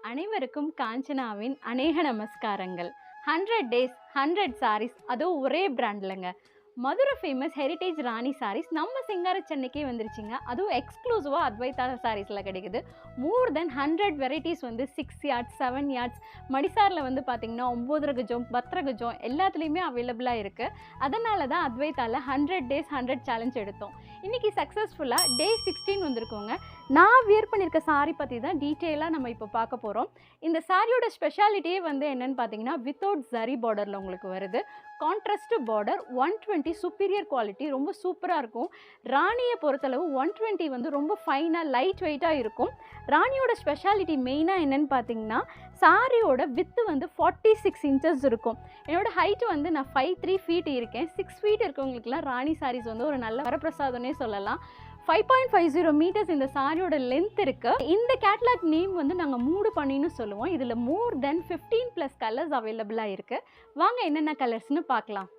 அனைவருக்கும் காஞ்சனாவின் அநேக நமஸ்காரங்கள். 100 டேஸ் 100 சாரீஸ், அதுவும் ஒரே பிராண்ட்லங்க. மதுரை ஃபேமஸ் ஹெரிட்டேஜ் ராணி சாரீஸ் நம்ம சிங்கார சென்னைக்கே வந்துருச்சுங்க. அதுவும் எக்ஸ்க்ளூசிவாக அத்வைதா சாரீஸில் கிடைக்குது. மோர் தென் 100 வெரைட்டிஸ் வந்து 6 யார்ட்ஸ் 7 யார்ட்ஸ் மடிசாரில் வந்து பார்த்திங்கன்னா 9 கஜம் 10 கஜம் எல்லாத்துலேயுமே அவைலபிளாக இருக்குது. அதனால தான் அத்வைதாவில் 100 டேஸ் 100 சேலஞ்ச் எடுத்தோம். இன்றைக்கி சக்ஸஸ்ஃபுல்லாக டே 16 வந்திருக்கோங்க. நான் வியர் பண்ணியிருக்க சாரீ பற்றி தான் டீட்டெயிலாக நம்ம இப்போ பார்க்க போகிறோம். இந்த சாரியோட ஸ்பெஷாலிட்டியே வந்து என்னென்னு பார்த்தீங்கன்னா வித்தவுட் ஜரி பார்டரில் உங்களுக்கு வருது. கான்ட்ராஸ்ட் பார்டர் 120 சுப்பீரியர் குவாலிட்டி, ரொம்ப சூப்பராக இருக்கும். ராணியை பொறுத்தளவு 120 வந்து ரொம்ப ஃபைனாக லைட் வெயிட்டாக இருக்கும். ராணியோட ஸ்பெஷாலிட்டி மெயினாக என்னென்னு பார்த்தீங்கன்னா சாரியோட வித்து வந்து 46 இன்ச்சஸ் இருக்கும். என்னோடய ஹைட்டு வந்து நான் 5'3" ஃபீட் இருக்கேன். 6 ஃபீட் இருக்கவங்களுக்குலாம் ராணி சாரீஸ் வந்து ஒரு நல்ல வரப்பிரசாதம்னே சொல்லலாம். 5.50 மீட்டர்ஸ் இந்த சாரியோட லென்த் இருக்குது. இந்த கேட்லாக் நேம் வந்து நாங்கள் மூடு பண்ணின்னு சொல்லுவோம். இதில் மோர் தென் 15+ கலர்ஸ் அவைலபிளாக இருக்குது. வாங்க என்னென்ன கலர்ஸ்னு பார்க்கலாம்.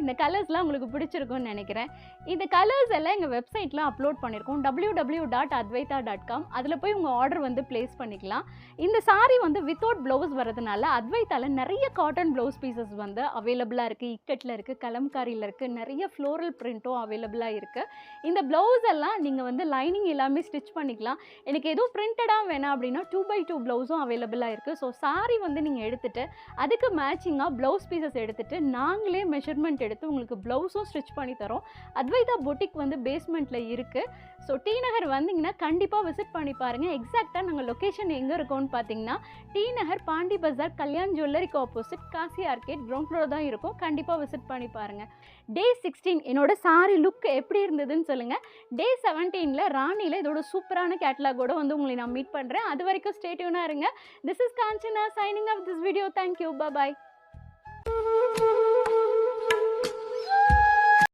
இந்த கலர்ஸ்லாம் உங்களுக்கு பிடிச்சிருக்கும்னு நினைக்கிறேன். இந்த கலர்ஸ் எல்லாம் எங்கள் வெப்சைட்டில் அப்லோட் பண்ணியிருக்கோம், www.advaita.com. அதில் போய் உங்கள் ஆர்டர் வந்து ப்ளேஸ் பண்ணிக்கலாம். இந்த சாரீ வந்து வித்தவுட் ப்ளவுஸ் வரதுனால அத்வைத்தாவில் நிறைய காட்டன் ப்ளவுஸ் பீசஸ் வந்து அவைலபிளாக இருக்குது. இக்கட்டில் இருக்குது, கலம்காரியில் இருக்குது, நிறைய ஃப்ளோரல் பிரிண்ட்டும் அவைலபிளாக இருக்குது. இந்த ப்ளவுஸ் எல்லாம் நீங்கள் வந்து லைனிங் எல்லாமே ஸ்டிச் பண்ணிக்கலாம். எனக்கு எதுவும் பிரிண்டடாக வேணாம் அப்படின்னா 2x2 ப்ளவுஸும் அவைலபிளாக இருக்குது. ஸோ சாரீ வந்து நீங்கள் எடுத்துகிட்டு அதுக்கு மேட்சிங்காக ப்ளவுஸ் பீசஸ் எடுத்துகிட்டு நாங்களே மெஷர்மெண்ட் எடுத்து உங்களுக்கு ப்ளவுஸும் ஸ்டிச் பண்ணி தரோம். அத்வைதா பொட்டிக் வந்து பேஸ்மெண்ட்டில் இருக்குது. ஸோ டி நகர் வந்தீங்கன்னா கண்டிப்பாக விசிட் பண்ணி பாருங்கள். எக்ஸாக்டாக நாங்கள் லொக்கேஷன் எங்கே இருக்கோம்னு பார்த்தீங்கன்னா டி நகர் பாண்டி பஜார் கல்யாண் ஜுவல்லரிக்கு opposite Kasi arcade ground floor தான் இருக்கும். கண்டிப்பாக விசிட் பண்ணி பாருங்கள். டே 16 என்னோட சாரி லுக் எப்படி இருந்ததுன்னு சொல்லுங்கள். டே 17 ராணியில் இதோட சூப்பரான கேட்லாகோட வந்து உங்களை நான் மீட் பண்ணுறேன். அது வரைக்கும் ஸ்டே டியூனாக இருங்க. This is Kanchana signing off this video. Thank you. Bye.